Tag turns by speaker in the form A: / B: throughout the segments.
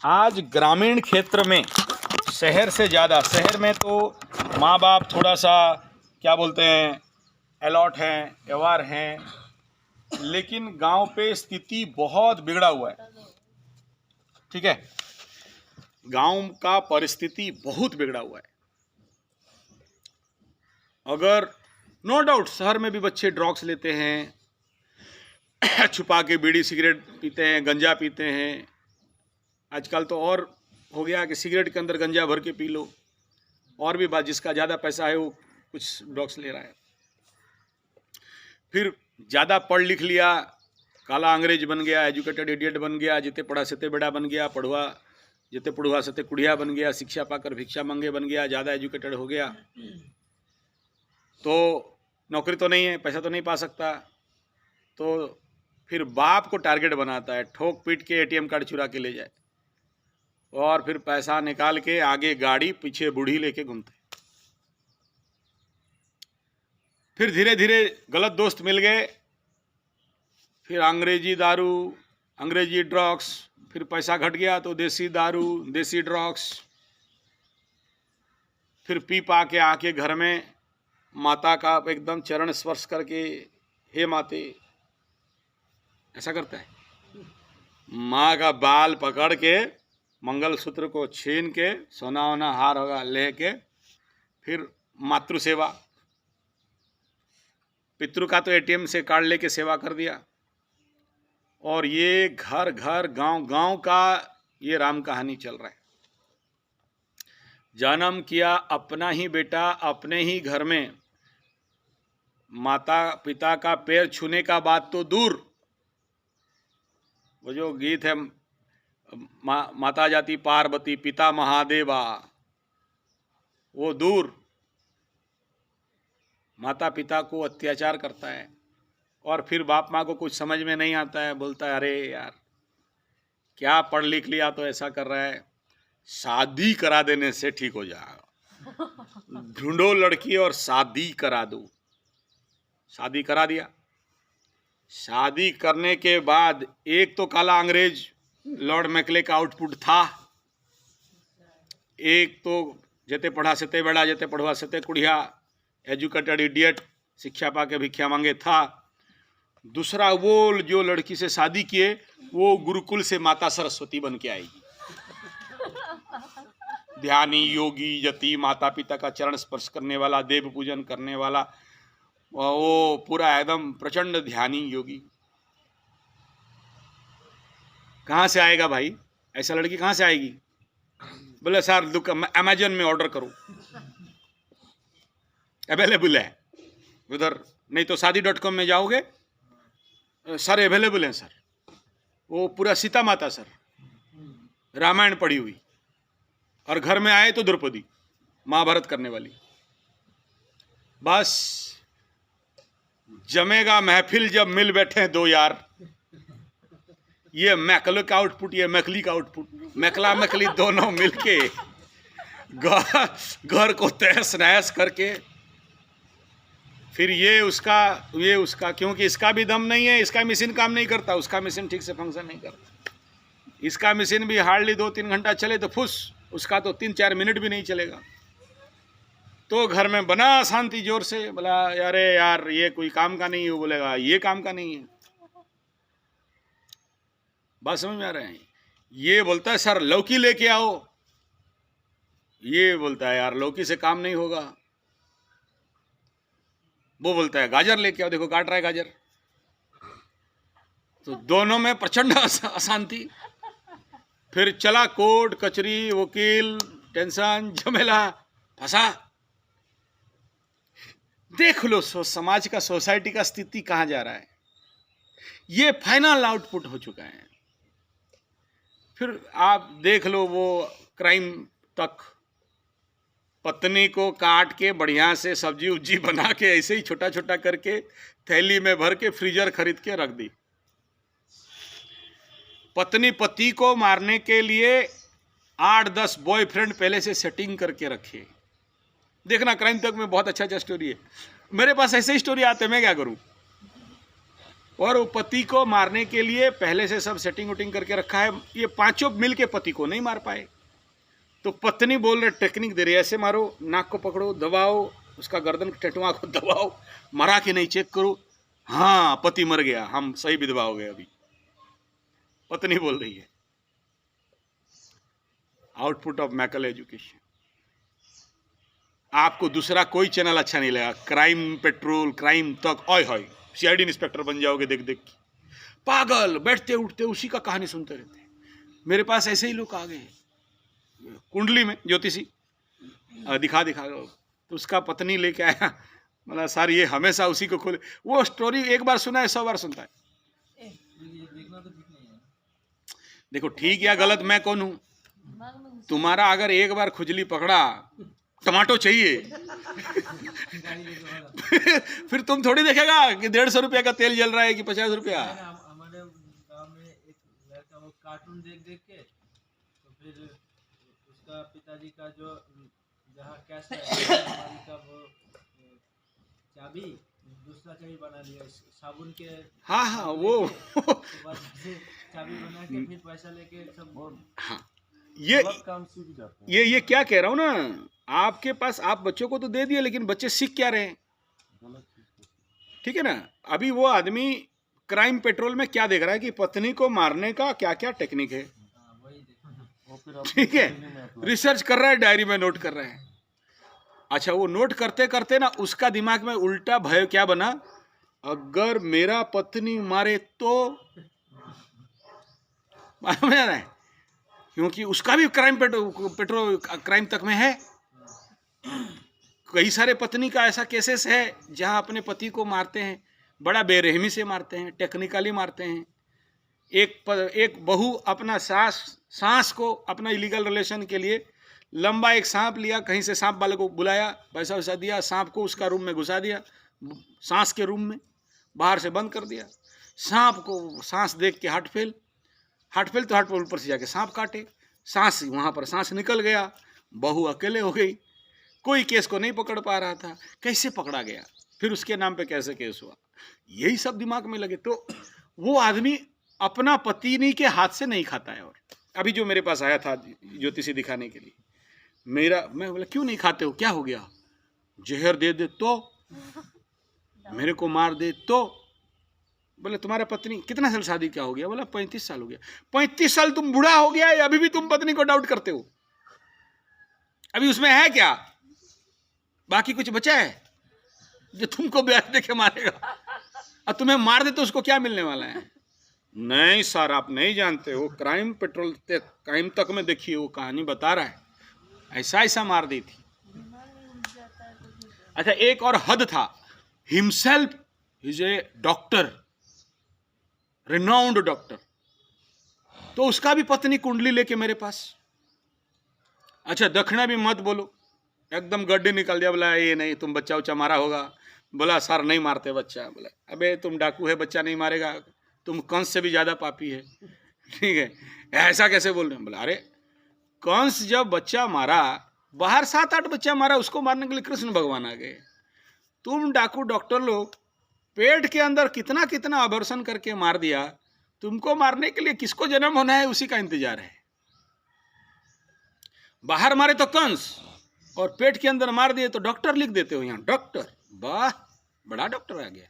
A: आज ग्रामीण क्षेत्र में शहर से ज़्यादा, शहर में तो माँ बाप थोड़ा सा क्या बोलते हैं अलॉट हैं, व्यवहार हैं, लेकिन गांव पे स्थिति बहुत बिगड़ा हुआ है। ठीक है, गांव का परिस्थिति बहुत बिगड़ा हुआ है। अगर नो डाउट शहर में भी बच्चे ड्रग्स लेते हैं, छुपा के बीड़ी सिगरेट पीते हैं, गंजा पीते हैं। आजकल तो और हो गया कि सिगरेट के अंदर गंजा भर के पी लो। और भी बात, जिसका ज़्यादा पैसा है वो कुछ ड्रग्स ले रहा है। फिर ज़्यादा पढ़ लिख लिया, काला अंग्रेज बन गया, एजुकेटेड इडियट बन गया, जिते पढ़ा सते बेड़ा बन गया, पढ़वा जिते पढ़ुआ सते कुड़िया बन गया, शिक्षा पाकर भिक्षा मंगे बन गया, ज़्यादा एजुकेटेड हो गया तो नौकरी तो नहीं है, पैसा तो नहीं पा सकता, तो फिर बाप को टारगेट बनाता है, ठोक पीट के एटीएम कार्ड चुरा के ले जाए और फिर पैसा निकाल के आगे गाड़ी पीछे बूढ़ी लेके घूमते। फिर धीरे धीरे गलत दोस्त मिल गए, फिर अंग्रेजी दारू, अंग्रेजी ड्रग्स, फिर पैसा घट गया तो देसी दारू, देसी ड्रग्स, फिर पी पा के आके घर में माता का एकदम चरण स्पर्श करके हे माते, ऐसा करता है। माँ का बाल पकड़ के मंगलसूत्र को छीन के सोना वोना हार होगा लेके फिर मातृ सेवा, पितृ का तो एटीएम से कार्ड लेके सेवा कर दिया। और ये घर घर गांव गांव का ये राम कहानी चल रहा है। जन्म किया अपना ही बेटा अपने ही घर में, माता पिता का पैर छूने का बात तो दूर, वो जो गीत है माता जाति पार्वती पिता महादेवा, वो दूर, माता पिता को अत्याचार करता है। और फिर बाप माँ को कुछ समझ में नहीं आता है, बोलता है अरे यार क्या पढ़ लिख लिया तो ऐसा कर रहा है, शादी करा देने से ठीक हो जाएगा, ढूंढो लड़की और शादी करा दो। शादी करा दिया। शादी करने के बाद एक तो काला अंग्रेज लॉर्ड मैकले का आउटपुट था, एक तो जते पढ़ा सते बेड़ा जते पढ़वा सते कुड़िया, एजुकेटेड इडियट, शिक्षा पाके भिक्षा मांगे था। दूसरा वो जो लड़की से शादी किए वो गुरुकुल से माता सरस्वती बन के आएगी, ध्यानी योगी यति, माता पिता का चरण स्पर्श करने वाला, देव पूजन करने वाला, वो पूरा एकदम प्रचंड ध्यानी योगी। कहाँ से आएगा भाई, ऐसा लड़की कहाँ से आएगी? बोले सर अमेजन में ऑर्डर करो, अवेलेबल है उधर, नहीं तो शादी.com में जाओगे सर अवेलेबल है सर। वो पूरा सीता माता सर, रामायण पढ़ी हुई, और घर में आए तो द्रौपदी महाभारत करने वाली। बस जमेगा महफिल जब मिल बैठे दो यार, ये मैकलो का आउटपुट, ये मैकली का आउटपुट, मैकला मैकली दोनों मिलके घर को तहस नहस करके फिर ये उसका, क्योंकि इसका भी दम नहीं है, इसका मशीन काम नहीं करता, उसका मशीन ठीक से फंक्शन नहीं करता, इसका मशीन भी हार्डली 2-3 घंटा चले तो फुस, उसका तो 3-4 मिनट भी नहीं चलेगा। तो घर में बना शांति, जोर से बोला अरे यार ये कोई काम का नहीं है, वो बोलेगा ये काम का नहीं है। बात समझ में आ रहे हैं? ये बोलता है सर लौकी लेके आओ, ये बोलता है यार लौकी से काम नहीं होगा। वो बोलता है गाजर लेके आओ, देखो काट रहा है गाजर। तो दोनों में प्रचंड अशांति। फिर चला कोर्ट कचहरी, वकील, टेंशन, झमेला, फंसा। देख लो समाज का, सोसाइटी का स्थिति कहां जा रहा है। ये फाइनल आउटपुट हो चुका है। फिर आप देख लो वो क्राइम तक, पत्नी को काट के बढ़िया से सब्जी उब्जी बना के ऐसे ही छोटा छोटा करके थैली में भर के फ्रीजर खरीद के रख दी। पत्नी पति को मारने के लिए 8-10 बॉयफ्रेंड पहले से सेटिंग करके रखे। देखना क्राइम तक में बहुत अच्छा स्टोरी है। मेरे पास ऐसे ही स्टोरी आते, मैं क्या करूं? और वो पति को मारने के लिए पहले से सब सेटिंग वटिंग करके रखा है। ये पांचों मिल के पति को नहीं मार पाए, तो पत्नी बोल रहे, टेक्निक दे रही है, ऐसे मारो, नाक को पकड़ो, दबाओ, उसका गर्दन टटुआ को दबाओ, मरा के नहीं चेक करो। हाँ पति मर गया, हम सही विधवा हो गए अभी, पत्नी बोल रही है। Output of Maikal education. आपको दूसरा कोई चैनल अच्छा नहीं लगा, क्राइम पेट्रोल, क्राइम तक, ओए होए सीआईडी इंस्पेक्टर बन जाओगे देख देख के। पागल, बैठते उठते उसी का कहानी सुनते रहते। मेरे पास ऐसे ही लोग आ गए, कुंडली में ज्योतिषी दिखा तो उसका पत्नी लेके आया, मतलब सर ये हमेशा उसी को खोले। वो स्टोरी एक बार सुना है 100 बार सुनता है। देखो ठीक या गलत मैं कौन हूं? तुम्हारा अगर एक बार खुजली पकड़ा, टमाटो चाहिए फिर तुम थोड़ी देखेगा कि 150 रुपया का तेल जल रहा है कि 50 रुपया।
B: हमारे गांव में एक लड़का वो कार्टून देख देख के, तो फिर उसका पिताजी का जो जहाँ कैश है का वो चाबी, दूसरा चाबी बना लिया साबुन के।
A: हाँ वो
B: चाबी बना के फिर पैसा लेके सब। हाँ
A: ये काम सीख जाते हैं। ये क्या कह रहा हूँ ना, आपके पास आप बच्चों को तो दे दिए, लेकिन बच्चे सीख क्या रहे हैं? ठीक है ना। अभी वो आदमी क्राइम पेट्रोल में क्या देख रहा है कि पत्नी को मारने का क्या क्या टेक्निक है, ठीक है, रिसर्च कर रहा है, डायरी में नोट कर रहा है। अच्छा वो नोट करते करते ना उसका दिमाग में उल्टा भय क्या बना, अगर मेरा पत्नी मारे तो मालूम है, क्योंकि उसका भी क्राइम पेट्रोल क्राइम तक में है। कई सारे पत्नी का ऐसा केसेस है जहां अपने पति को मारते हैं, बड़ा बेरहमी से मारते हैं, टेक्निकली मारते हैं। एक बहू अपना सास को अपना इलीगल रिलेशन के लिए लंबा एक सांप लिया, कहीं से सांप वाले को बुलाया, पैसा वैसा दिया, सांप को उसका रूम में घुसा दिया, सांस के रूम में बाहर से बंद कर दिया। सांप को सांस देख के हार्ट फेल तो हार्ट फेल ऊपर से जाके सांप काटे, सांस वहाँ पर सांस निकल गया, बहू अकेले हो गई। कोई केस को नहीं पकड़ पा रहा था, कैसे पकड़ा गया, फिर उसके नाम पे कैसे केस हुआ, यही सब दिमाग में लगे। तो वो आदमी अपना पत्नी के हाथ से नहीं खाता है। और अभी जो मेरे पास आया था ज्योतिषी दिखाने के लिए, मैं बोला क्यों नहीं खाते हो, क्या हो गया? जहर दे दे तो, मेरे को मार दे तो। बोले तुम्हारा पत्नी कितना साल शादी क्या हो गया? बोला 35 साल हो गया। 35 साल तुम बूढ़ा हो गया है, अभी भी तुम पत्नी को डाउट करते हो? अभी उसमें है क्या? बाकी कुछ बचा है जो तुमको ब्याज देके मारेगा? और तुम्हें मार दे तो उसको क्या मिलने वाला है? नहीं सर आप नहीं जानते हो, क्राइम पेट्रोल क्राइम तक में देखिए वो कहानी बता रहा है, ऐसा मार दी थी। अच्छा एक और हद था, himself is a doctor, renowned doctor, तो उसका भी पत्नी कुंडली लेके मेरे पास। अच्छा दक्षिणा भी मत बोलो, एकदम गड्ढे निकल दिया। बोला ये नहीं, तुम बच्चा उच्चा मारा होगा। बोला सर नहीं मारते बच्चा। बोला अबे तुम डाकू है, बच्चा नहीं मारेगा, तुम कंस से भी ज्यादा पापी है, ठीक है, ऐसा कैसे बोल रहे हैं? बोला अरे कंस जब बच्चा मारा, बाहर 7-8 बच्चा मारा, उसको मारने के लिए कृष्ण भगवान आ गए। तुम डाकू डॉक्टर लोग पेट के अंदर कितना कितना अबॉर्शन करके मार दिया, तुमको मारने के लिए किसको जन्म होना है उसी का इंतजार है। बाहर मारे तो कंस, और पेट के अंदर मार दिए तो डॉक्टर लिख देते हो यहाँ, डॉक्टर, वाह बड़ा डॉक्टर आ गया।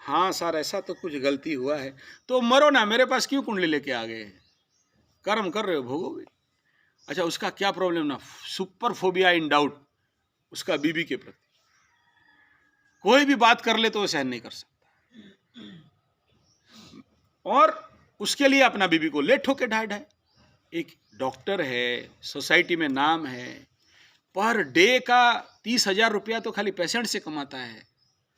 A: हाँ सर ऐसा तो कुछ गलती हुआ है, तो मरो ना, मेरे पास क्यों कुंडली लेके आ गए? कर्म कर रहे हो, भोगोगे। अच्छा उसका क्या प्रॉब्लम ना, सुपर फोबिया इन डाउट, उसका बीबी के प्रति कोई भी बात कर ले तो वो सहन नहीं कर सकता, और उसके लिए अपना बीबी को ले ठोके ढाई। एक डॉक्टर है, सोसाइटी में नाम है, पर डे का 30,000 रुपया तो खाली पेशेंट से कमाता है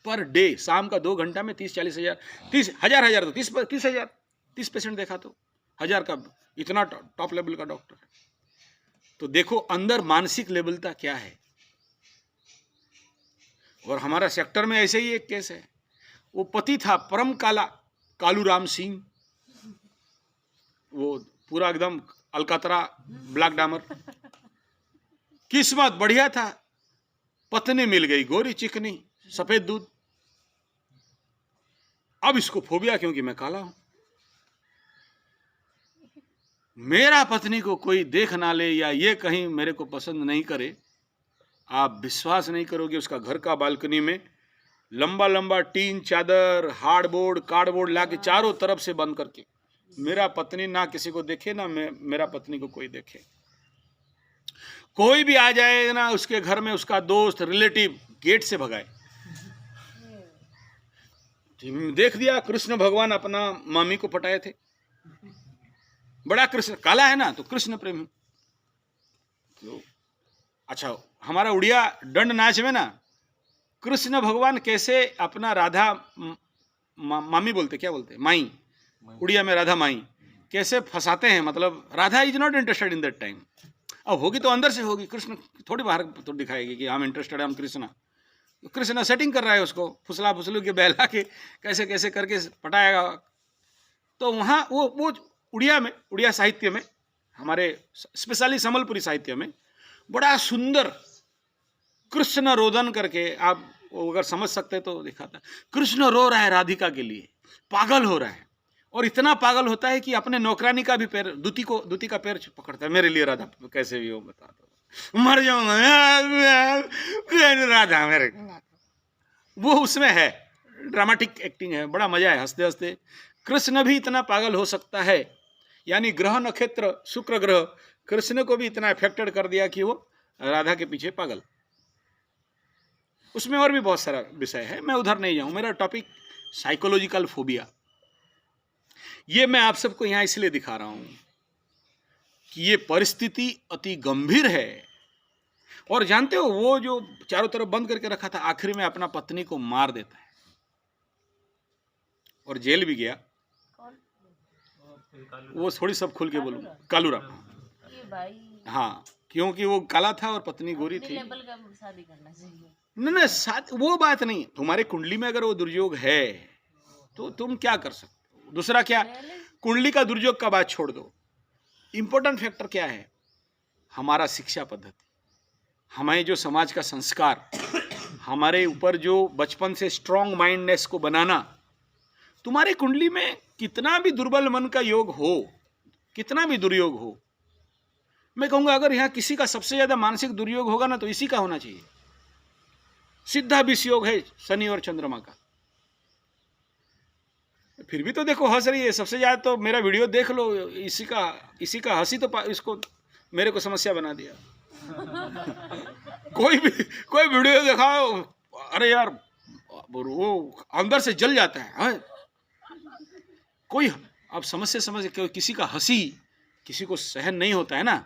A: पर डे। शाम का 2 घंटा में 30-40 हजार, 30,000 तो 30,000, 30 पेशेंट देखा तो 1000 का, इतना टॉप लेवल का डॉक्टर है। तो देखो अंदर मानसिक लेवलता क्या है। और हमारा सेक्टर में ऐसे ही एक केस है, वो पति था परम काला, कालू राम सिंह, वो पूरा एकदम अलकतरा ब्लैक डामर, किस्मत बढ़िया था, पत्नी मिल गई गोरी चिकनी सफेद दूध, अब इसको फोबिया क्योंकि मैं काला हूं। मेरा पत्नी को कोई देख ना ले या ये कहीं मेरे को पसंद नहीं करे, आप विश्वास नहीं करोगे, उसका घर का बालकनी में लंबा लंबा टीन चादर हार्डबोर्ड कार्डबोर्ड ला के चारों तरफ से बंद करके, मेरा पत्नी ना किसी को देखे ना मेरा पत्नी को कोई देखे। कोई भी आ जाए ना उसके घर में, उसका दोस्त रिलेटिव गेट से भगाए। देख दिया कृष्ण भगवान अपना मामी को पटाए थे, बड़ा कृष्ण काला है ना तो कृष्ण प्रेमी। तो अच्छा, हमारा उड़िया दंड नाच में ना कृष्ण भगवान कैसे अपना राधा मामी बोलते, क्या बोलते, माई, उड़िया में राधा माई कैसे फंसाते हैं। मतलब Radha is not interested in that time. अब होगी तो अंदर से होगी, कृष्ण थोड़ी बाहर तो दिखाएगी कि हम इंटरेस्टेड है, हम कृष्ण। कृष्ण सेटिंग कर रहा है उसको, फुसला फुसलू के बहला के कैसे कैसे करके पटाएगा। तो वहाँ वो उड़िया में, उड़िया साहित्य में, हमारे स्पेशली संबलपुरी साहित्य में बड़ा सुंदर कृष्ण रोदन करके, आप अगर समझ सकते तो दिखाता। कृष्ण रो रहा है राधिका के लिए, पागल हो रहा है, और इतना पागल होता है कि अपने नौकरानी का भी पैर, दूती का पैर पकड़ता है, मेरे लिए राधा कैसे भी हो, बता दो मर जाऊंगा राधा मेरे। वो उसमें है, ड्रामेटिक एक्टिंग है, बड़ा मजा है, हंसते हंसते। कृष्ण भी इतना पागल हो सकता है, यानी ग्रह नक्षत्र शुक्र ग्रह कृष्ण को भी इतना अफेक्टेड कर दिया कि वो राधा के पीछे पागल। उसमें और भी बहुत सारा विषय है, मैं उधर नहीं जाऊं। मेरा टॉपिक साइकोलॉजिकल फोबिया। ये मैं आप सबको यहां इसलिए दिखा रहा हूं कि ये परिस्थिति अति गंभीर है। और जानते हो, वो जो चारों तरफ बंद करके रखा था, आखिर में अपना पत्नी को मार देता है और जेल भी गया। वो थोड़ी सब खुल के बोलूं, कालूराम। हाँ, क्योंकि वो काला था और पत्नी गोरी थी।
C: शादी करना चाहिए।
A: नहीं, वो बात नहीं। तुम्हारे कुंडली में अगर वो दुर्योग है तो तुम क्या कर सकते हो। दूसरा क्या, कुंडली का दुर्योग का बात छोड़ दो, इंपॉर्टेंट फैक्टर क्या है, हमारा शिक्षा पद्धति, हमारे जो समाज का संस्कार, हमारे ऊपर जो बचपन से स्ट्रांग माइंडनेस को बनाना। तुम्हारी कुंडली में कितना भी दुर्बल मन का योग हो, कितना भी दुर्योग हो, मैं कहूंगा अगर यहाँ किसी का सबसे ज्यादा मानसिक दुर्योग होगा ना तो इसी का होना चाहिए। सीधा विष योग है शनि और चंद्रमा का। फिर भी तो देखो हंस रही है सबसे ज्यादा। तो मेरा वीडियो देख लो, इसी का हंसी तो इसको मेरे को समस्या बना दिया। कोई वीडियो दिखाओ, अरे यार वो अंदर से जल जाता है। कोई अब समझ किसी का हंसी किसी को सहन नहीं होता है ना,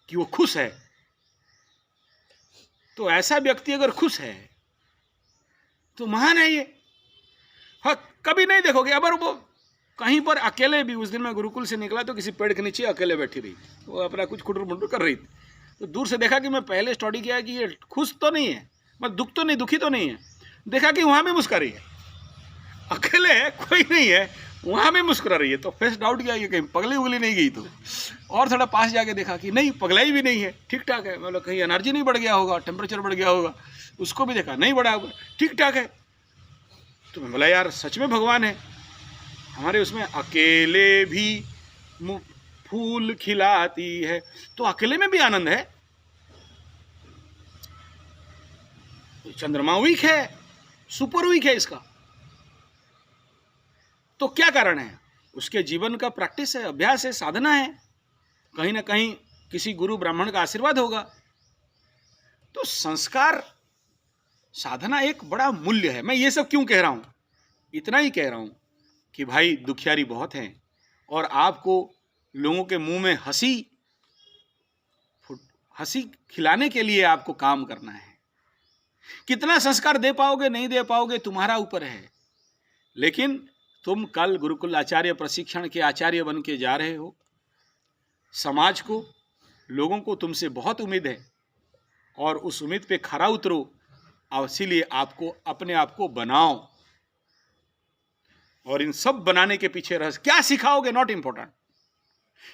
A: कि वो खुश है। तो ऐसा व्यक्ति अगर खुश है तो महान है ये। हाँ, कभी नहीं देखोगे अगर वो कहीं पर अकेले भी, उस दिन मैं गुरुकुल से निकला तो किसी पेड़ के नीचे अकेले बैठी रही, वो अपना कुछ खुटर मुटर कर रही थी। तो दूर से देखा कि मैं पहले स्टडी किया कि ये खुश तो नहीं है, मतलब दुख तो नहीं, दुखी तो नहीं है। देखा कि वहाँ भी मुस्कुरा रही है, अकेले है, कोई नहीं है, वहाँ भी मुस्कुरा रही है। तो फेस डाउट किया कि कहीं पगली उगली नहीं गई। तो और थोड़ा पास जाके देखा कि नहीं, पगलाई भी नहीं है, ठीक ठाक है। मतलब कहीं एनर्जी नहीं बढ़ गया होगा, टेम्परेचर बढ़ गया होगा, उसको भी देखा नहीं बढ़ा होगा, ठीक ठाक है। तो मैं बोला यार सच में भगवान है हमारे उसमें। अकेले भी फूल खिलाती है, तो अकेले में भी आनंद है। चंद्रमा वीक है, सुपर वीक है इसका। तो क्या कारण है, उसके जीवन का प्रैक्टिस है, अभ्यास है, साधना है, कहीं ना कहीं किसी गुरु ब्राह्मण का आशीर्वाद होगा। तो संस्कार साधना एक बड़ा मूल्य है। मैं ये सब क्यों कह रहा हूं, इतना ही कह रहा हूं कि भाई दुखियारी बहुत हैं और आपको लोगों के मुंह में हंसी खिलाने के लिए आपको काम करना है। कितना संस्कार दे पाओगे नहीं दे पाओगे तुम्हारा ऊपर है, लेकिन तुम कल गुरुकुल आचार्य प्रशिक्षण के आचार्य बन के जा रहे हो। समाज को, लोगों को तुमसे बहुत उम्मीद है और उस उम्मीद पे खरा उतरो। और इसीलिए आपको अपने आप को बनाओ, और इन सब बनाने के पीछे रहस्य क्या सिखाओगे नॉट इंपॉर्टेंट,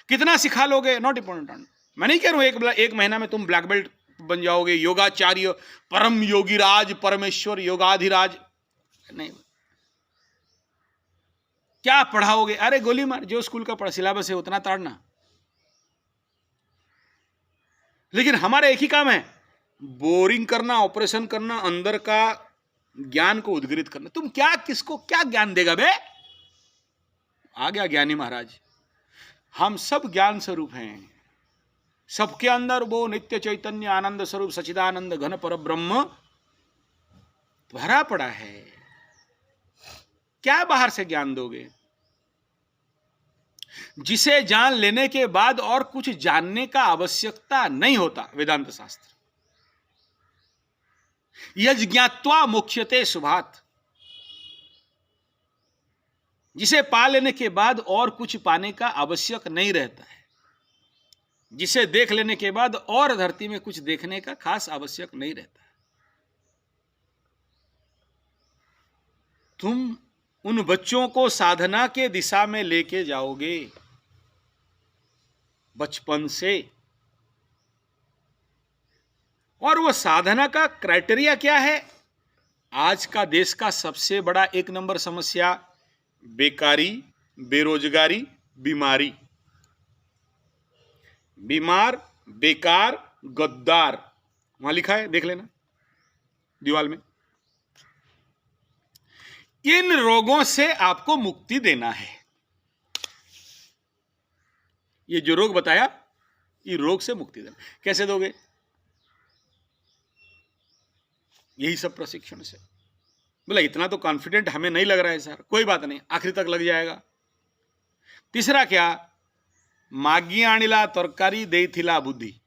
A: कितना सिखा लोगे नॉट इंपॉर्टेंट। मैं नहीं कह रहा हूं एक महीना में तुम ब्लैक बेल्ट बन जाओगे, योगाचार्य, परम योगीराज, परमेश्वर, योगाधिराज, नहीं। क्या पढ़ाओगे? अरे गोली मार, जो स्कूल का सिलेबस है उतना ताड़ना। लेकिन हमारा एक ही काम है, बोरिंग करना, ऑपरेशन करना, अंदर का ज्ञान को उद्गृहित करना। तुम क्या, किसको क्या ज्ञान देगा बे? आ गया ज्ञानी महाराज। हम सब ज्ञान स्वरूप हैं, सबके अंदर वो नित्य चैतन्य आनंद स्वरूप सच्चिदानंद घन पर ब्रह्म भरा पड़ा है। क्या बाहर से ज्ञान दोगे? जिसे जान लेने के बाद और कुछ जानने का आवश्यकता नहीं होता। वेदांत शास्त्र, यज्ञात्वा मोक्ष्यते शुभात्, जिसे पा लेने के बाद और कुछ पाने का आवश्यक नहीं रहता है, जिसे देख लेने के बाद और धरती में कुछ देखने का खास आवश्यक नहीं रहता। तुम उन बच्चों को साधना के दिशा में लेके जाओगे बचपन से, और वो साधना का क्राइटेरिया क्या है? आज का देश का सबसे बड़ा एक नंबर समस्या बेकारी, बेरोजगारी, बीमारी। बीमार, बेकार, गद्दार, वहां लिखा है, देख लेना दीवार में। इन रोगों से आपको मुक्ति देना है। ये जो रोग बताया, ये रोग से मुक्ति देना। कैसे दोगे? यही सब प्रशिक्षण से। बोला इतना तो कॉन्फिडेंट हमें नहीं लग रहा है सर। कोई बात नहीं, आखिरी तक लग जाएगा। तीसरा क्या? मागी आनिला तरकारी देथिला बुद्धि,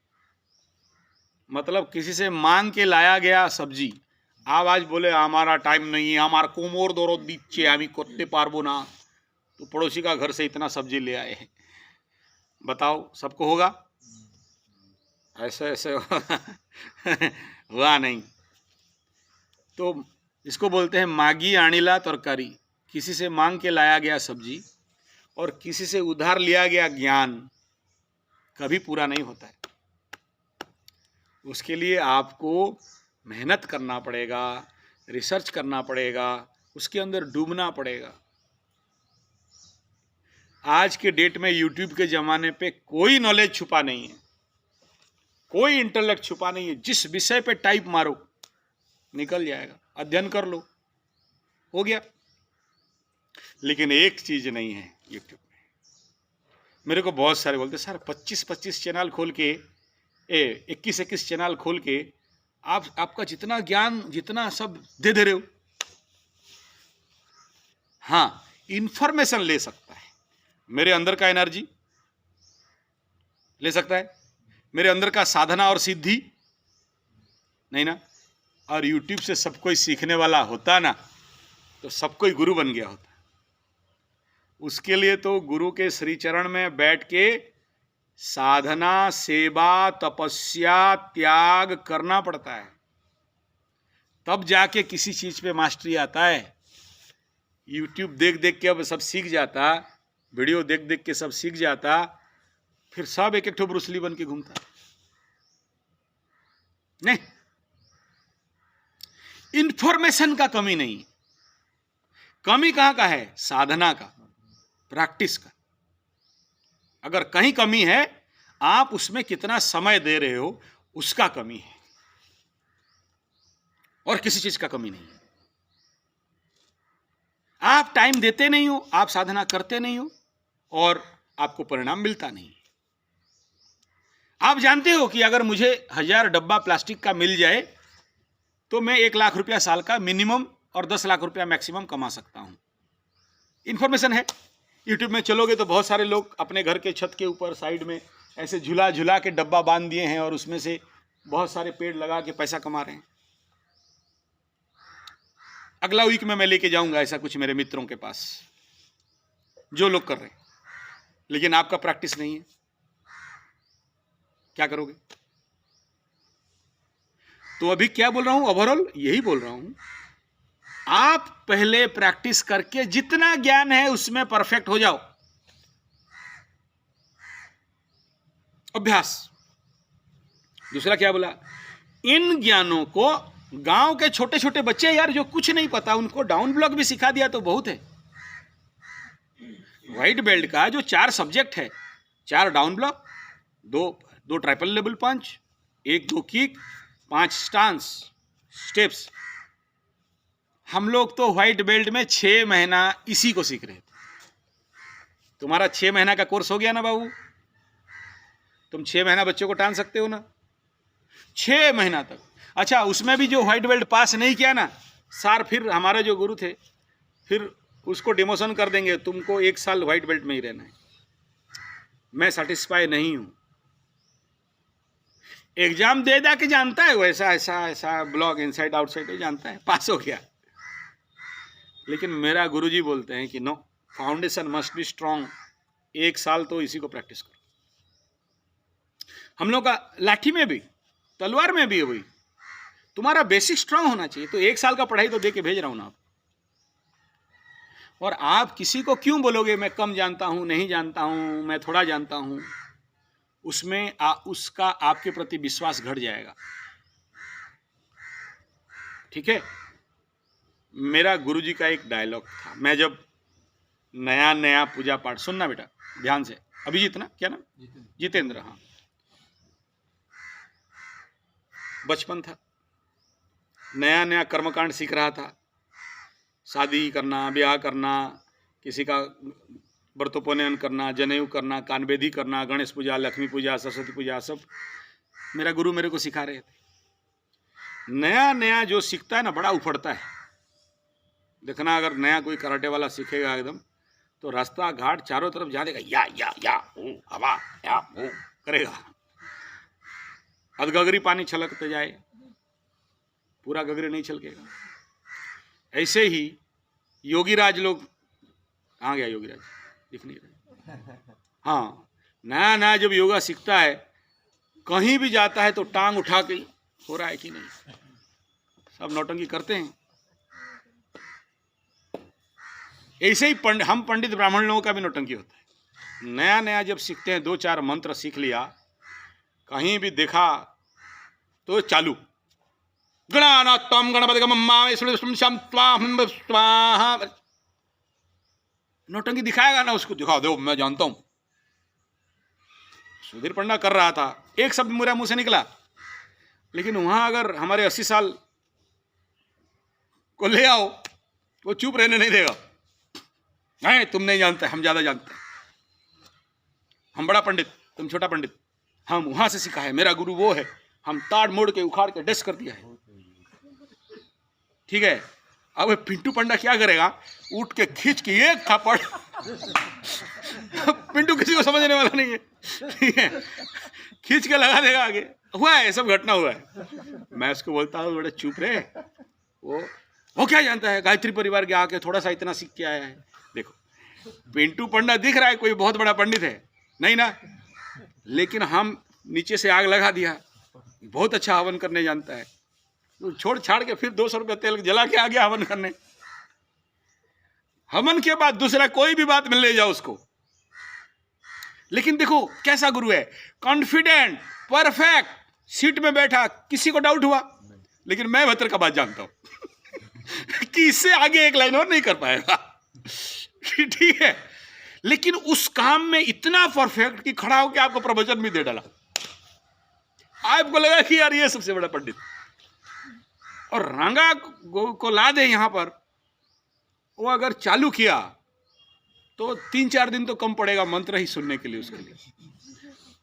A: मतलब किसी से मांग के लाया गया सब्जी, आप आज बोले हमारा टाइम नहीं है, हमारा कोमोर दौरत दीचे हमें करते पारबो ना, तो पड़ोसी का घर से इतना सब्जी ले आए हैं। बताओ सबको होगा? ऐसे ऐसे हुआ नहीं। तो इसको बोलते हैं मागी आनिला तरकारी, किसी से मांग के लाया गया सब्जी और किसी से उधार लिया गया ज्ञान कभी पूरा नहीं होता है। उसके लिए आपको मेहनत करना पड़ेगा, रिसर्च करना पड़ेगा, उसके अंदर डूबना पड़ेगा। आज के डेट में यूट्यूब के ज़माने पे कोई नॉलेज छुपा नहीं है, कोई इंटेलेक्ट छुपा नहीं है। जिस विषय पे टाइप मारो निकल जाएगा, अध्ययन कर लो, हो गया। लेकिन एक चीज़ नहीं है यूट्यूब में। मेरे को बहुत सारे बोलते सर 25-25 चैनल खोल के 21-21 चैनल खोल के आपका जितना ज्ञान जितना सब दे रहे हो। हाँ, इंफॉर्मेशन ले सकता है, मेरे अंदर का एनर्जी ले सकता है, मेरे अंदर का साधना और सिद्धि नहीं ना। और यूट्यूब से सब कोई सीखने वाला होता ना, तो सब कोई गुरु बन गया होता। उसके लिए तो गुरु के श्री चरण में बैठ के साधना, सेवा, तपस्या, त्याग करना पड़ता है, तब जाके किसी चीज पे मास्टरी आता है। यूट्यूब देख देख के अब सब सीख जाता, वीडियो देख देख के सब सीख जाता, फिर सब एक एक ठो ब्रूस ली बन के घूमता। नहीं, इंफॉर्मेशन का कमी नहीं, कमी कहां का है? साधना का, प्रैक्टिस का। अगर कहीं कमी है, आप उसमें कितना समय दे रहे हो उसका कमी है, और किसी चीज का कमी नहीं है। आप टाइम देते नहीं हो, आप साधना करते नहीं हो, और आपको परिणाम मिलता नहीं है। आप जानते हो कि अगर मुझे 1000 डब्बा प्लास्टिक का मिल जाए तो मैं 1 लाख रुपया साल का मिनिमम और 10 लाख रुपया मैक्सिमम कमा सकता हूं। इंफॉर्मेशन है। यूट्यूब में चलोगे तो बहुत सारे लोग अपने घर के छत के ऊपर साइड में ऐसे झुला झुला के डब्बा बांध दिए हैं, और उसमें से बहुत सारे पेड़ लगा के पैसा कमा रहे हैं। अगला वीक में मैं लेके जाऊंगा ऐसा कुछ मेरे मित्रों के पास, जो लोग कर रहे हैं। लेकिन आपका प्रैक्टिस नहीं है, क्या करोगे? तो अभी क्या बोल रहा हूं, ओवरऑल यही बोल रहा हूं, आप पहले प्रैक्टिस करके जितना ज्ञान है उसमें परफेक्ट हो जाओ। अभ्यास। दूसरा क्या बोला? इन ज्ञानों को गांव के छोटे छोटे बच्चे यार जो कुछ नहीं पता, उनको डाउन ब्लॉक भी सिखा दिया तो बहुत है। व्हाइट बेल्ट का जो 4 सब्जेक्ट है, 4 डाउन ब्लॉक, 2 ट्राइपल लेवल पंच, 1-2 किक, 5 स्टांस स्टेप्स। हम लोग तो व्हाइट बेल्ट में 6 महीना इसी को सीख रहे थे। तुम्हारा 6 महीना का कोर्स हो गया ना बाबू, तुम 6 महीना बच्चों को टान सकते हो ना, 6 महीना तक। अच्छा, उसमें भी जो व्हाइट बेल्ट पास नहीं किया ना सर, फिर हमारे जो गुरु थे फिर उसको डिमोशन कर देंगे, तुमको 1 साल व्हाइट बेल्ट में ही रहना है। मैं सेटिस्फाई नहीं हूं। एग्जाम दे दा के जानता है वैसा ऐसा ब्लॉक इनसाइड आउटसाइड जानता है, पास हो गया। लेकिन मेरा गुरुजी बोलते हैं कि no, foundation must be strong. 1 साल तो इसी को प्रैक्टिस करो। हम लोग का लाठी में भी, तलवार में भी वही, तुम्हारा बेसिक स्ट्रांग होना चाहिए। तो 1 साल का पढ़ाई तो दे के भेज रहा हूं ना आप। और आप किसी को क्यों बोलोगे मैं कम जानता हूं, नहीं जानता हूं, मैं थोड़ा जानता हूं, उसमें उसका आपके प्रति विश्वास घट जाएगा। ठीक है। मेरा गुरुजी का एक डायलॉग था, मैं जब नया पूजा पाठ, सुनना बेटा ध्यान से, अभिजीत ना, क्या नाम, जितेंद्र, हाँ, बचपन था, नया कर्मकांड सीख रहा था, शादी करना, ब्याह करना, किसी का व्रतोपनयन करना, जनेऊ करना, कानबेदी करना, गणेश पूजा, लक्ष्मी पूजा, सरस्वती पूजा, सब मेरा गुरु मेरे को सिखा रहे थे। नया जो सीखता है ना बड़ा उफड़ता है। देखना, अगर नया कोई कराटे वाला सीखेगा एकदम, तो रास्ता घाट चारों तरफ जा देगा, या ओ हवा या ओ करेगा, अधगगरी पानी छलकते जाए, पूरा गगरी नहीं छलकेगा। ऐसे ही योगीराज लोग, कहाँ गया योगीराज, दिख नहीं रहे। हाँ, नया जब योगा सीखता है, कहीं भी जाता है तो टांग उठा के, हो रहा है कि नहीं, सब नौटंकी करते हैं। ऐसे ही हम पंडित ब्राह्मण लोगों का भी नौटंकी होता है। नया जब सीखते हैं, 2-4 मंत्र सीख लिया, कहीं भी देखा तो चालू, गणानात्म गणपतिगम स्वाहा, नौटंकी दिखाएगा ना, उसको दिखा दो, मैं जानता हूं। सुधीर पंडा कर रहा था, एक शब्द मेरा मुंह से निकला, लेकिन वहां अगर हमारे 80 साल को ले आओ, वो चुप रहने नहीं देगा। नहीं, तुम नहीं जानते, हम ज्यादा जानते हैं, हम बड़ा पंडित, तुम छोटा पंडित, हम वहां से सीखा है, मेरा गुरु वो है, हम ताड़ मोड़ के उखाड़ के डस कर दिया है। ठीक है। अब पिंटू पंडा क्या करेगा, उठ के खींच के एक थप्पड़ पिंटू किसी को समझने वाला नहीं है, ठीक है, खींच के लगा देगा आगे। हुआ है, सब घटना हुआ है। मैं उसको बोलता हूँ बड़े चुप रहे, वो क्या जानता है, गायत्री परिवार के आके थोड़ा सा इतना सीख के आया है। देखो, पिंटू पंडा दिख रहा है कोई बहुत बड़ा पंडित है, नहीं ना, लेकिन हम नीचे से आग लगा दिया, बहुत अच्छा हवन करने जानता है, तो छोड़ छाड़ के फिर 200 रुपये तेल जला के आ गया हवन करने। हवन के बाद दूसरा कोई भी बात में ले जाओ उसको। लेकिन देखो कैसा गुरु है, कॉन्फिडेंट, परफेक्ट, सीट में बैठा, किसी को डाउट हुआ, लेकिन मैं भतर का बात जानता हूं कि इससे आगे एक लाइन और नहीं कर पाएगा, ठीक है। लेकिन उस काम में इतना परफेक्ट कि खड़ा होकर आपको प्रवचन भी दे डाला, आपको लगा कि यार ये सबसे बड़ा पंडित। और रंगा को ला दे यहां पर, वो अगर चालू किया तो 3-4 दिन तो कम पड़ेगा मंत्र ही सुनने के लिए उसके लिए।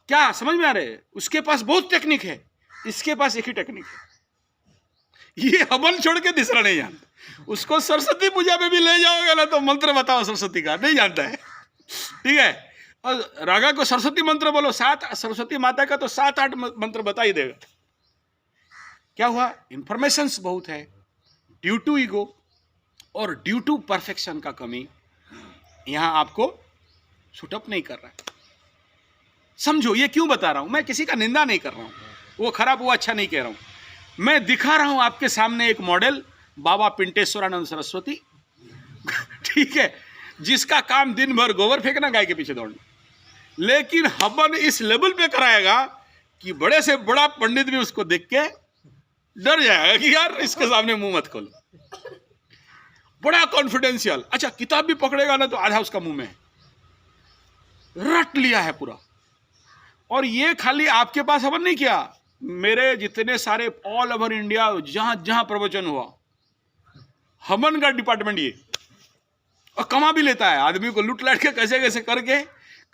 A: क्या समझ में आ रहे है? उसके पास बहुत टेक्निक है, इसके पास एक ही टेक्निक है, ये हवन छोड़ के दूसरा नहीं जानता। उसको सरस्वती पूजा में भी ले जाओगे ना तो मंत्र बताओ सरस्वती का, नहीं जानता है, ठीक है। और रागा को सरस्वती मंत्र बोलो, 7 सरस्वती माता का तो 7-8 मंत्र बता ही देगा। क्या हुआ, इंफॉर्मेशंस बहुत है, ड्यू टू ईगो और ड्यू टू परफेक्शन का कमी यहां आपको शूटअप नहीं कर रहा है। समझो ये क्यों बता रहा हूं, मैं किसी का निंदा नहीं कर रहा हूं, वो खराब वो अच्छा नहीं कह रहा हूं, मैं दिखा रहा हूं आपके सामने एक मॉडल, बाबा पिंटेश्वरानंद सरस्वती ठीक है, जिसका काम दिन भर गोबर फेंकना, गाय के पीछे दौड़ना, लेकिन हवन इस लेवल पे कराएगा कि बड़े से बड़ा पंडित भी उसको देख के डर जाएगा कि यार इसके सामने मुंह मत खोलो, बड़ा कॉन्फिडेंशियल। अच्छा, किताब भी पकड़ेगा ना तो आधा उसका मुंह में है, रट लिया है पूरा। और ये खाली आपके पास हवन नहीं किया, मेरे जितने सारे ऑल ओवर इंडिया जहां जहां प्रवचन हुआ, हवन का डिपार्टमेंट ये, और कमा भी लेता है, आदमी को लूट लाट के कैसे कैसे करके,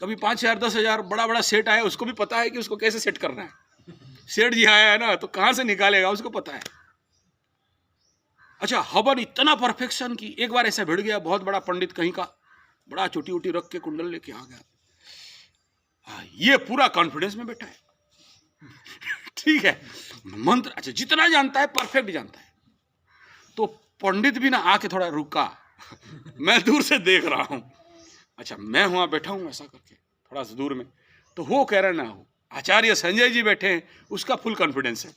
A: कभी 5,000 10,000 बड़ा बड़ा सेट आया, उसको भी पता है कि उसको कैसे सेट करना है। सेठ जी आया है ना, तो कहां से निकालेगा उसको पता है। अच्छा, हवन इतना परफेक्शन की, एक बार ऐसा भिड़ गया, बहुत बड़ा पंडित कहीं का, बड़ा चोटी उटी रख के कुंडल लेके आ गया, ये पूरा कॉन्फिडेंस में बैठा है। ठीक है, मंत्र अच्छा जितना जानता है परफेक्ट जानता है। तो पंडित भी ना आके थोड़ा रुका, मैं दूर से देख रहा हूं, अच्छा मैं वहां बैठा हूं ऐसा करके थोड़ा सा दूर में, तो वो कह रहा ना हो, आचार्य संजय जी बैठे हैं, उसका फुल कॉन्फिडेंस है,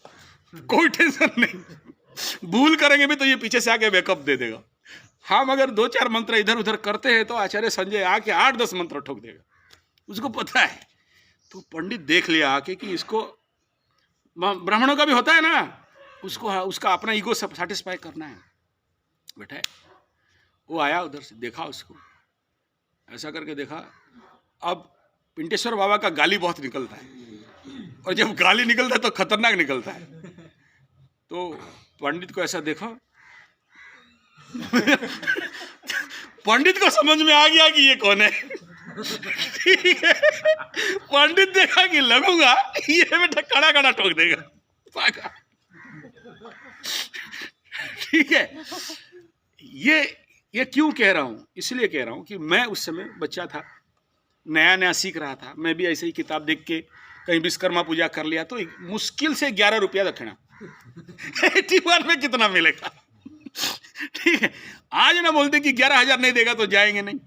A: कोई टेंशन नहीं, भूल करेंगे भी तो ये पीछे से आके बैकअप दे देगा। हम अगर 2-4 मंत्र इधर उधर करते हैं तो आचार्य संजय आके 8-10 मंत्र ठोक देगा, उसको पता है। तो पंडित देख लिया आके कि इसको, ब्राह्मणों का भी होता है ना, उसको उसका अपना ईगो सेटिस्फाई करना है, बैठा है। वो आया उधर से, देखा उसको, ऐसा करके देखा। अब पिंटेश्वर बाबा का गाली बहुत निकलता है, और जब गाली निकलता है तो खतरनाक निकलता है। तो पंडित को ऐसा देखा, पंडित को समझ में आ गया कि ये कौन है। ठीक है, पंडित देखा कि लगूंगा ये बेटा कड़ा कड़ा ठोक देगा। ठीक है, ये क्यों कह रहा हूं, इसलिए कह रहा हूं कि मैं उस समय बच्चा था, नया नया सीख रहा था। मैं भी ऐसे ही किताब देख के कहीं विश्वकर्मा पूजा कर लिया तो मुश्किल से 11 रुपया दक्षिणा। 81 में कितना मिलेगा। ठीक है, आज ना बोलते कि 11,000 नहीं देगा तो जाएंगे नहीं।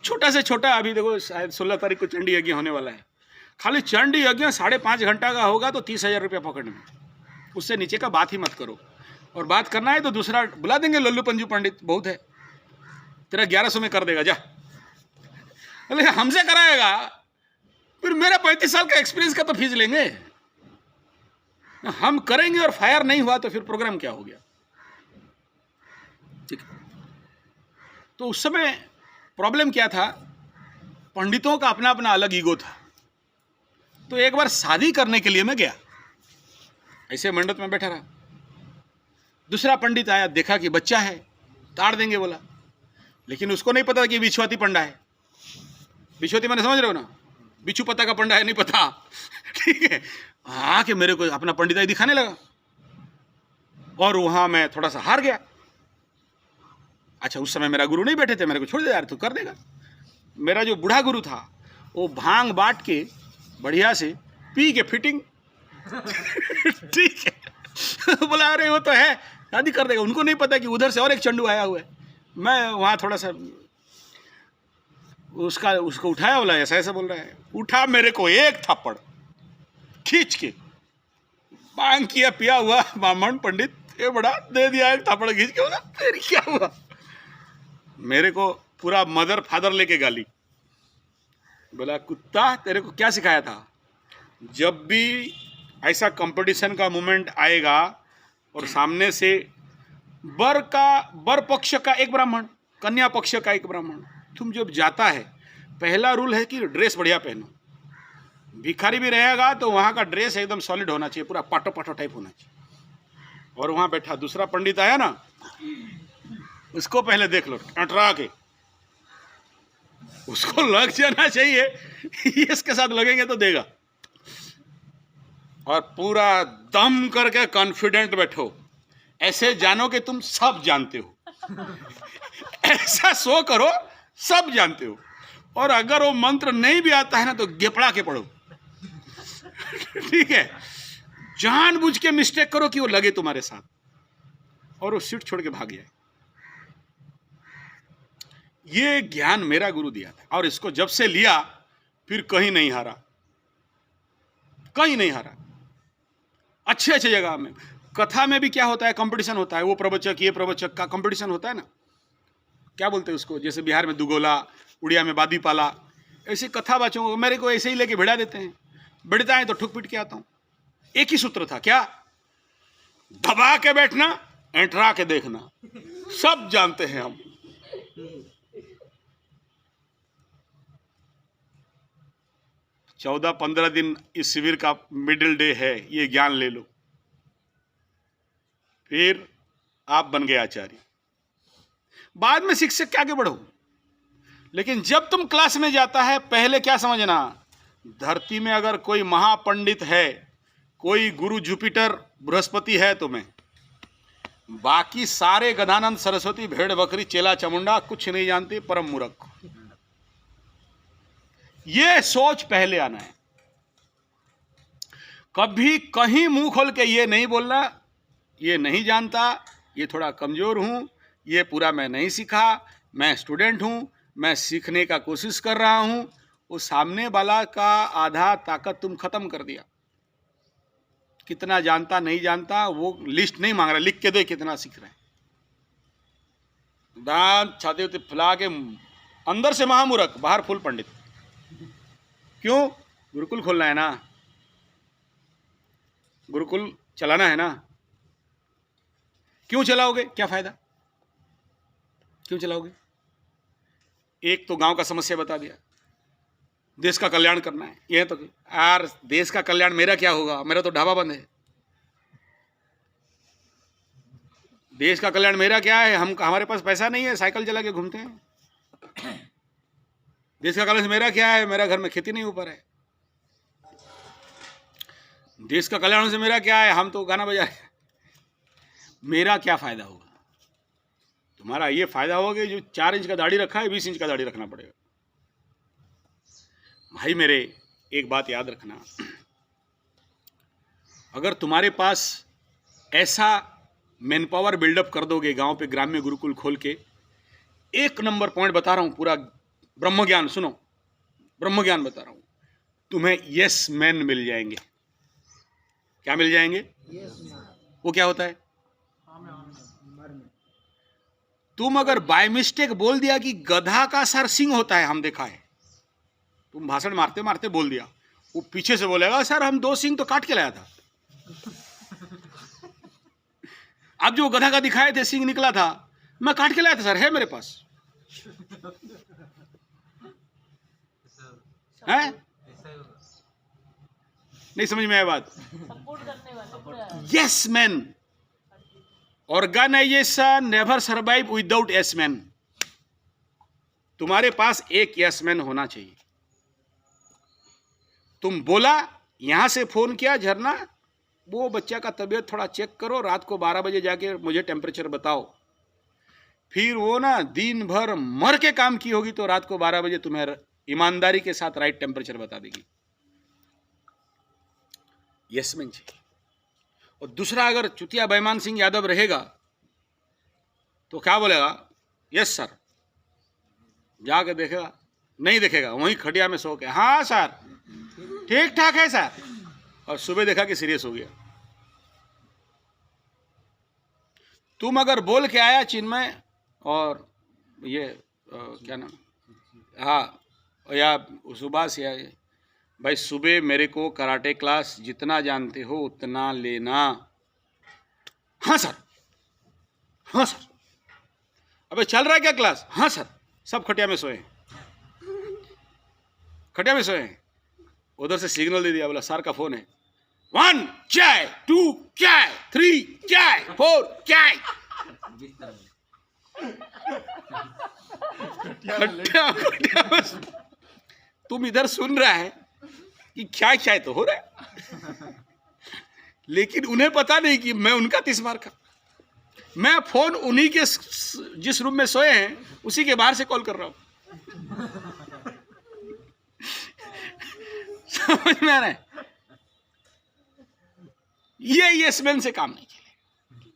A: छोटा से छोटा, अभी देखो शायद 16 तारीख को चंडी यज्ञ होने वाला है, खाली चंडी यज्ञ 5.5 घंटा का होगा तो 30,000 रुपया पॉकेट में, उससे नीचे का बात ही मत करो। और बात करना है तो दूसरा बुला देंगे, लल्लू पंजू पंडित बहुत है, तेरा 1100 में कर देगा जा। अरे हमसे कराएगा, फिर मेरा 35 साल का एक्सपीरियंस का तो फीस लेंगे। हम करेंगे और फायर नहीं हुआ तो फिर प्रोग्राम क्या हो गया। ठीक, तो उस समय प्रॉब्लम क्या था, पंडितों का अपना अपना अलग ईगो था। तो एक बार शादी करने के लिए मैं गया, ऐसे मंडप में बैठा रहा, दूसरा पंडित आया, देखा कि बच्चा है, ताड़ देंगे बोला, लेकिन उसको नहीं पता कि बिछुआती पंडा है। बिछुआती मैंने समझ रहे हो ना, बिच्छू पता का पंडा है, नहीं पता। ठीक है, आके मेरे को अपना पंडिताई दिखाने लगा, और वहां मैं थोड़ा सा हार गया। अच्छा, उस समय मेरा गुरु नहीं बैठे थे, मेरे को छोड़ दे यार, तू कर देगा। मेरा जो बूढ़ा गुरु था वो भांग बांट के बढ़िया से पी के फिटिंग। ठीक है, बोला अरे वो तो है, शादी कर देगा। उनको नहीं पता कि उधर से और एक चंडू आया हुआ है। मैं वहां थोड़ा सा उसको उठाया, बोला ऐसा ऐसा बोल रहा है, उठा मेरे को एक थप्पड़ खींच के, भांग किया पिया हुआ ब्राह्मण पंडित, ये बड़ा दे दिया एक थप्पड़ खींच के। बोला तेरी क्या हुआ, मेरे को पूरा मदर फादर लेके गाली। बोला कुत्ता, तेरे को क्या सिखाया था, जब भी ऐसा कंपटीशन का मोमेंट आएगा और सामने से बर पक्ष का एक ब्राह्मण, कन्या पक्ष का एक ब्राह्मण, तुम जब जाता है, पहला रूल है कि ड्रेस बढ़िया पहनो। भिखारी भी रहेगा तो वहाँ का ड्रेस एकदम सॉलिड होना चाहिए, पूरा पाटो पाटो टाइप होना चाहिए। और वहाँ बैठा दूसरा पंडित आया ना, उसको पहले देख लो टटरा के, उसको लग जाना चाहिए, इसके साथ लगेंगे तो देगा। और पूरा दम करके कॉन्फिडेंट बैठो, ऐसे जानो कि तुम सब जानते हो। ऐसा शो करो सब जानते हो, और अगर वो मंत्र नहीं भी आता है ना तो गेपड़ा के पढ़ो। ठीक है, जानबूझ के मिस्टेक करो कि वो लगे तुम्हारे साथ, और वो सीट छोड़ के भाग जाए। ये ज्ञान मेरा गुरु दिया था, और इसको जब से लिया फिर कहीं नहीं हारा, कहीं नहीं हारा। अच्छे अच्छे जगह में, कथा में भी क्या होता है, कंपटीशन होता है, वो प्रवचक ये प्रवचक का कंपटीशन होता है ना, क्या बोलते हैं उसको, जैसे बिहार में दुगोला, उड़िया में बादी पाला, ऐसे कथा बाचों मेरे को ऐसे ही लेके भिड़ा देते हैं। भिड़ता है तो ठुक पिट के आता हूं। एक ही सूत्र था, क्या, दबा के बैठना, एंटरा के देखना, सब जानते हैं हम। 14-15 दिन इस शिविर का मिडिल डे है, ये ज्ञान ले लो, फिर आप बन गए आचार्य। बाद में शिक्षक के आगे बढ़ो, लेकिन जब तुम क्लास में जाता है पहले क्या समझना, धरती में अगर कोई महापंडित है, कोई गुरु जुपिटर बृहस्पति है तुम्हें, बाकी सारे गदानंद सरस्वती भेड़ बकरी चेला चामुंडा कुछ नहीं जानते, परम मूर्ख। ये सोच पहले आना है। कभी कहीं मुंह खोल के ये नहीं बोलना ये नहीं जानता, ये थोड़ा कमजोर हूं, ये पूरा मैं नहीं सीखा, मैं स्टूडेंट हूं, मैं सीखने का कोशिश कर रहा हूं। वो सामने वाला का आधा ताकत तुम खत्म कर दिया। कितना जानता नहीं जानता वो लिस्ट नहीं मांग रहा, लिख के दे कितना सीख रहे हैं। दांत छाते होते फुला के अंदर से महामूर्ख, बाहर फुल पंडित। क्यों? गुरुकुल खोलना है ना, गुरुकुल चलाना है ना। क्यों चलाओगे? क्या फायदा? क्यों चलाओगे? एक तो गांव का समस्या बता दिया, देश का कल्याण करना है। यह तो यार देश का कल्याण मेरा क्या होगा, मेरा तो ढाबा बंद है। देश का कल्याण मेरा क्या है, हमारे पास पैसा नहीं है, साइकिल चला के घूमते हैं। देश का कल्याण मेरा क्या है, मेरा घर में खेती नहीं हो पा रहा है। देश का कल्याण से मेरा क्या है, हम तो गाना बजा रहे हैं। मेरा क्या फायदा होगा? तुम्हारा ये फायदा होगा कि जो 4 इंच का दाढ़ी रखा है 20 इंच का दाढ़ी रखना पड़ेगा। भाई मेरे, एक बात याद रखना, अगर तुम्हारे पास ऐसा मैन पावर बिल्डअप कर दोगे गांव पे ग्राम्य गुरुकुल खोल के, 1 नंबर पॉइंट बता रहा हूं, पूरा ब्रह्म ज्ञान सुनो, ब्रह्म ज्ञान बता रहा हूं, तुम्हें यस मैन मिल जाएंगे। क्या मिल जाएंगे? वो क्या होता है? तुम अगर बाय मिस्टेक बोल दिया कि गधा का सर सिंह होता है, हम देखा है, तुम भाषण मारते मारते बोल दिया, वो पीछे से बोलेगा सर हम 2 सिंह तो काट के लाया था। अब जो गधा का दिखाए थे सिंह निकला था, मैं काट के लाया था सर, है मेरे पास है। नहीं समझ में आया बात?
C: सपोर्ट करने वाला।
A: Yes man. Organisation never survive without yes man. तुम्हारे पास एक यस मैन होना चाहिए। तुम बोला, यहां से फोन किया, झरना वो बच्चा का तबीयत थोड़ा चेक करो, रात को 12 बजे जाके मुझे टेम्परेचर बताओ। फिर वो ना दिन भर मर के काम की होगी तो रात को 12 बजे तुम्हें ईमानदारी के साथ राइट टेम्परेचर बता देगी। यस मैन चाहिए। और दूसरा, अगर चुतिया बेईमान सिंह यादव रहेगा तो क्या बोलेगा? Yes sir. जाके देखेगा? नहीं देखेगा, वहीं खटिया में सो के हाँ सर ठीक ठाक है सर, और सुबह देखा कि सीरियस हो गया। तुम अगर बोल के आया चिन्मय और ये क्या नाम, हाँ, या सुभाष, या भाई सुबह मेरे को कराटे क्लास जितना जानते हो उतना लेना। हाँ सर, हाँ सर। अबे चल रहा है क्या क्लास? हाँ सर। सब खटिया में सोए, खटिया में सोए। उधर से सिग्नल दे दिया, बोला सर का फोन है। 1 चाय, 2 चाय, 3 चाय, 4 चाय। तुम इधर सुन रहा है कि क्या चाय तो हो रहा है, लेकिन उन्हें पता नहीं कि मैं उनका 30 मार का, मैं फोन उन्हीं के जिस रूम में सोए हैं उसी के बाहर से कॉल कर रहा हूं। समझ में आ रहा है? ये यस-मैन से काम नहीं चले।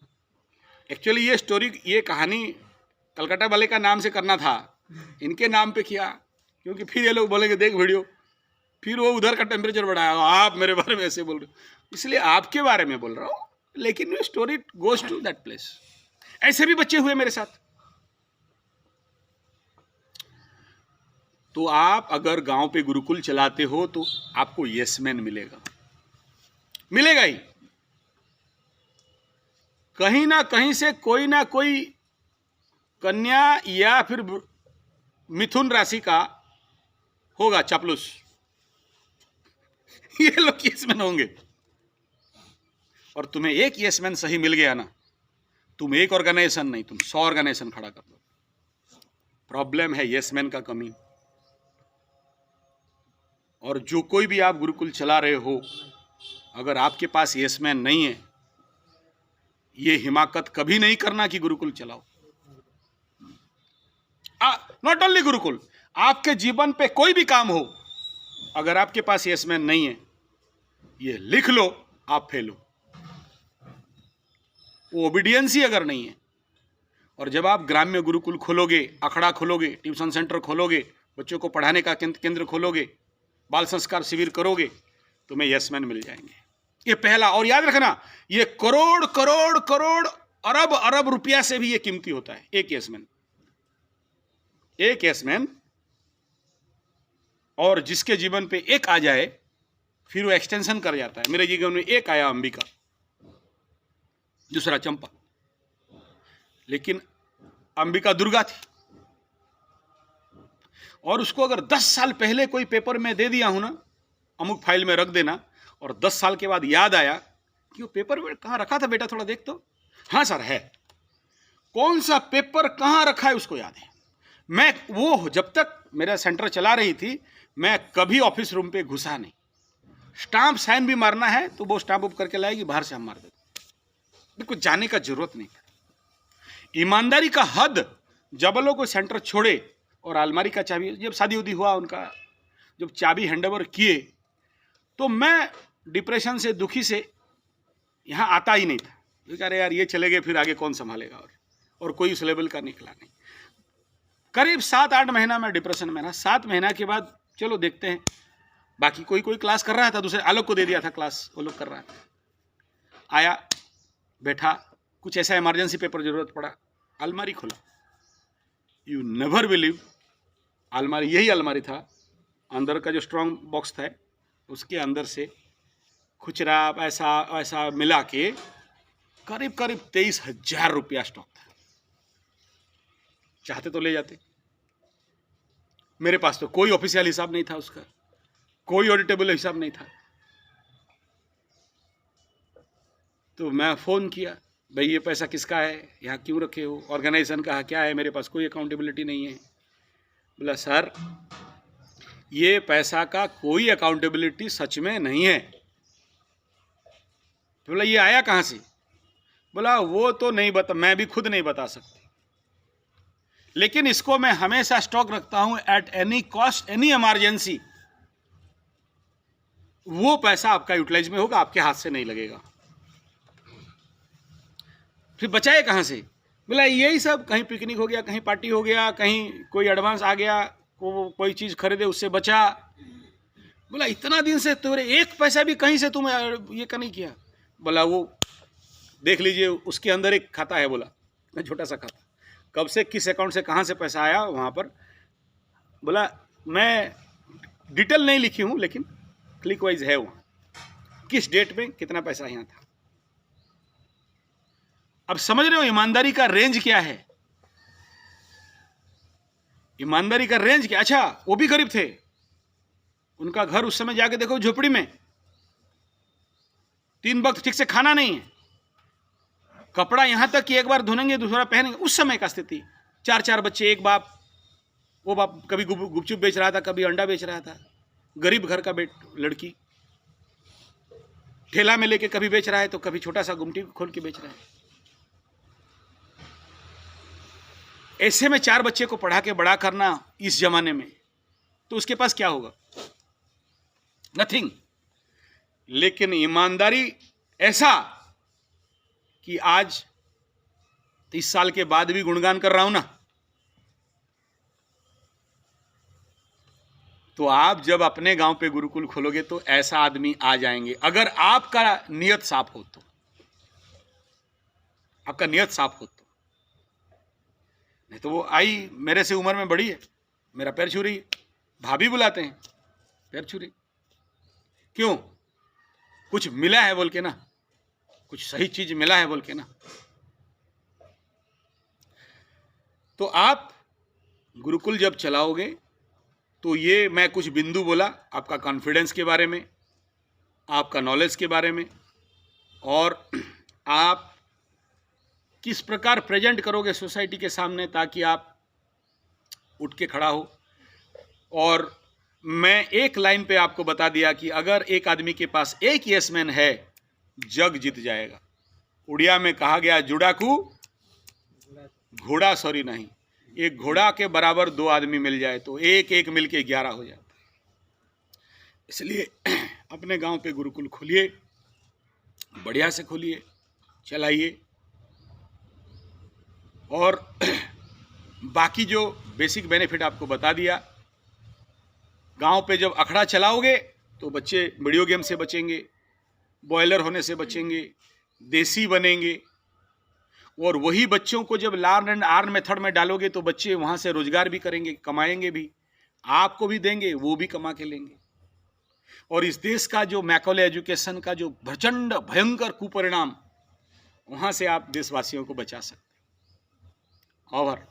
A: एक्चुअली ये स्टोरी, ये कहानी कलकत्ता वाले का नाम से करना था, इनके नाम पे किया, क्योंकि फिर ये लोग बोलेंगे देख वीडियो, फिर वो उधर का टेम्परेचर बढ़ाया, आप मेरे बारे में ऐसे बोल रहे हो, इसलिए आपके बारे में बोल रहा हूँ, लेकिन story goes to that place. ऐसे भी बच्चे हुए मेरे साथ। तो आप अगर गांव पे गुरुकुल चलाते हो तो आपको यस-मैन मिलेगा, मिलेगा ही। कहीं ना कहीं से कोई ना कोई कन्या या फिर मिथुन राशि का होगा चापलूस, ये लोग यस-मैन होंगे। और तुम्हें एक यस-मैन सही मिल गया ना, तुम एक ऑर्गेनाइजेशन नहीं, तुम 100 ऑर्गेनाइजेशन खड़ा कर दो। प्रॉब्लम है यस-मैन का कमी। और जो कोई भी आप गुरुकुल चला रहे हो, अगर आपके पास यस-मैन नहीं है, ये हिमाकत कभी नहीं करना कि गुरुकुल चलाओ। नॉट ओनली गुरुकुल, आपके जीवन पे कोई भी काम हो, अगर आपके पास यस-मैन नहीं है, ये लिख लो, आप फेल हो। वो ओबीडियंस ही अगर नहीं है। और जब आप ग्राम्य गुरुकुल खोलोगे, अखड़ा खोलोगे, ट्यूशन सेंटर खोलोगे, बच्चों को पढ़ाने का केंद्र खोलोगे, बाल संस्कार शिविर करोगे, तुम्हें यस-मैन मिल जाएंगे। ये पहला। और याद रखना, ये करोड़ करोड़ करोड़ अरब अरब रुपया से भी ये कीमती होता है एक यस-मैन। एक यस-मैन, और जिसके जीवन पे एक आ जाए फिर वो एक्सटेंशन कर जाता है। मेरे जीवन में एक आया अंबिका, दूसरा चंपा, लेकिन अंबिका दुर्गा थी। और उसको अगर 10 साल पहले कोई पेपर में दे दिया हूं ना, अमुक फाइल में रख देना, और 10 साल के बाद याद आया कि वो पेपर में कहाँ रखा था बेटा, थोड़ा देख तो। हाँ सर है। कौन सा पेपर कहाँ रखा है उसको याद है। मैं वो जब तक मेरा सेंटर चला रही थी, मैं कभी ऑफिस रूम पे घुसा नहीं। स्टाम्प साइन भी मारना है तो वो स्टाम्प उप करके लाएगी, बाहर से हम मार देते, कुछ जाने का जरूरत नहीं। ईमानदारी का हद, जब लोग को सेंटर छोड़े और अलमारी का चाबी, जब शादी उदी हुआ उनका, जब चाबी हैंडओवर किए, तो मैं डिप्रेशन से, दुखी से यहाँ आता ही नहीं था। तो अरे यार ये चले गए, फिर आगे कौन संभालेगा। और कोई उस लेवल का निकला नहीं। करीब 7-8 महीना मैं डिप्रेशन में रहा। 7 महीना के बाद चलो देखते हैं, बाकी कोई क्लास कर रहा था, दूसरे आलोक को दे दिया था क्लास, वो लोग कर रहा था। आया, बैठा, कुछ ऐसा इमरजेंसी पेपर जरूरत पड़ा, अलमारी खोला। यू नेवर बिलीव, अलमारी, यही अलमारी था, अंदर का जो स्ट्रॉन्ग बॉक्स था उसके अंदर से खुचरा ऐसा मिला के करीब 23,000 रुपया स्टॉक था। चाहते तो ले जाते, मेरे पास तो कोई ऑफिशियल हिसाब नहीं था उसका, कोई ऑडिटेबल हिसाब नहीं था। तो मैं फ़ोन किया, भाई ये पैसा किसका है, यहाँ क्यों रखे हो, ऑर्गेनाइजेशन का क्या है, मेरे पास कोई अकाउंटेबिलिटी नहीं है। बोला सर ये पैसा का कोई अकाउंटेबिलिटी सच में नहीं है। तो बोला ये आया कहाँ से। बोला वो तो नहीं बता, मैं भी खुद नहीं बता सकती, लेकिन इसको मैं हमेशा स्टॉक रखता हूं at any cost, any emergency. वो पैसा आपका यूटिलाइज में होगा, आपके हाथ से नहीं लगेगा। फिर बचाए कहाँ से। बोला यही सब, कहीं पिकनिक हो गया, कहीं पार्टी हो गया, कहीं कोई एडवांस आ गया, कोई चीज़ खरीदे उससे बचा। बोला इतना दिन से तुम्हारे एक पैसा भी कहीं से तुम ये का नहीं किया। बोला वो देख लीजिए, उसके अंदर एक खाता है। बोला छोटा सा खाता, कब से किस अकाउंट से कहाँ से पैसा आया वहाँ पर। बोला मैं डिटेल नहीं लिखी हूँ, लेकिन क्लिक वाइज है वहाँ, किस डेट में कितना पैसा यहाँ था। अब समझ रहे हो ईमानदारी का रेंज क्या है, ईमानदारी का रेंज क्या। अच्छा वो भी गरीब थे, उनका घर उस समय जाके देखो झोपड़ी में, 3 वक्त ठीक से खाना नहीं है, कपड़ा यहां तक कि एक बार धुनेंगे दूसरा पहनेंगे। उस समय का स्थिति, 4 बच्चे, एक बाप, वो बाप कभी गुपचुप बेच रहा था, कभी अंडा बेच रहा था, गरीब घर का लड़की ठेला में लेके कभी बेच रहा है, तो कभी छोटा सा गुमटी खोल के बेच रहा है। ऐसे में 4 बच्चे को पढ़ा के बड़ा करना इस जमाने में, तो उसके पास क्या होगा, नथिंग। लेकिन ईमानदारी ऐसा कि आज 30 साल के बाद भी गुणगान कर रहा हूं ना, तो आप जब अपने गांव पे गुरुकुल खोलोगे तो ऐसा आदमी आ जाएंगे, अगर आपका नियत साफ हो तो, आपका नियत साफ हो तो। नहीं तो वो आई मेरे से उम्र में बड़ी है, मेरा पैर छू रही है, भाभी बुलाते हैं, पैर छू रही, क्यों, कुछ मिला है बोल के ना, कुछ सही चीज मिला है बोल के ना। तो आप गुरुकुल जब चलाओगे तो ये मैं कुछ बिंदु बोला आपका कॉन्फिडेंस के बारे में, आपका नॉलेज के बारे में, और आप किस प्रकार प्रेजेंट करोगे सोसाइटी के सामने ताकि आप उठ के खड़ा हो। और मैं एक लाइन पे आपको बता दिया कि अगर एक आदमी के पास एक यस मैन है, जग जीत जाएगा। उड़िया में कहा गया, जुड़ाकू घोड़ा सॉरी नहीं, एक घोड़ा के बराबर 2 आदमी मिल जाए तो एक एक मिलके 11 हो जाता है। इसलिए अपने गांव पे गुरुकुल खोलिए, बढ़िया से खोलिए, चलाइए, और बाकी जो बेसिक बेनिफिट आपको बता दिया। गांव पे जब अखड़ा चलाओगे तो बच्चे वीडियो गेम से बचेंगे, बॉयलर होने से बचेंगे, देसी बनेंगे, और वही बच्चों को जब लर्न एंड अर्न मेथड में डालोगे तो बच्चे वहाँ से रोजगार भी करेंगे, कमाएंगे भी, आपको भी देंगे, वो भी कमा के लेंगे। और इस देश का जो मैकॉले एजुकेशन का जो प्रचंड भयंकर कुपरिणाम, वहाँ से आप देशवासियों को बचा सकते हैं। ओवर।